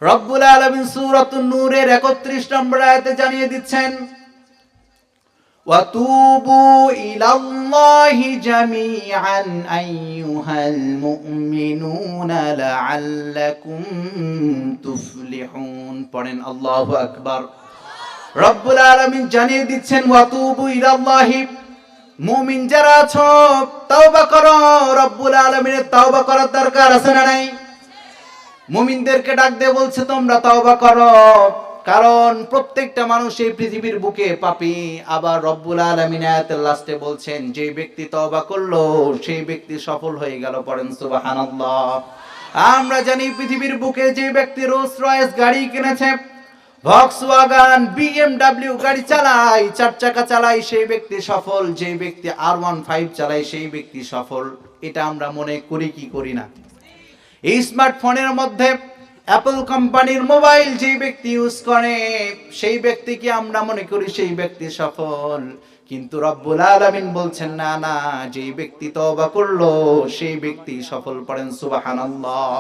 রব্বুল আলামিন সূরাতুন নূরের ৩১ নম্বর আয়াতে জানিয়ে দিচ্ছেন, ওয়াতুবু ইলাল্লাহি জামিআন আইয়ুহাল মুমিনুনা লাআল্লাকুম তুফলিহুন। পড়েন আল্লাহু আকবার। রব্বুল আলামিন জানিয়ে দিচ্ছেন, ওয়াতুবু ইলাল্লাহি, মুমিন যারা আছো তওবা করো। রব্বুল আলামিনের তওবা করার দরকার আছে না নাই? মুমিনদেরকে ডাক দিয়ে বলছে তোমরা তওবা করো, কারণ প্রত্যেকটা মানুষ এই পৃথিবীর বুকে পাপী। আবার রব্বুল আলামিন আয়াতের লাস্টে বলছেন, যে ব্যক্তি তওবা করলো সেই ব্যক্তি সফল হয়ে গেল। পড়েন সুবহানাল্লাহ। আমরা জানি পৃথিবীর বুকে যে ব্যক্তি রোলস রয়েস গাড়ি কিনেছে, ভক্সওয়াগন, বিএমডব্লিউ গাড়ি চালায়, 4 চাকা চালায়, সেই ব্যক্তি সফল। যে ব্যক্তি R15 চালায় সেই ব্যক্তি সফল। এটা আমরা মনে করি কি করি না? এই স্মার্টফোনের মধ্যে অ্যাপল কোম্পানির মোবাইল যে ব্যক্তি ইউজ করে সেই ব্যক্তিকে আমরা মনে করি সেই ব্যক্তি সফল। কিন্তু রব্বুল আলামিন বলছেন না না, যে ব্যক্তি তওবা করলো সেই ব্যক্তি সফল। পড়েন সুবহানাল্লাহ।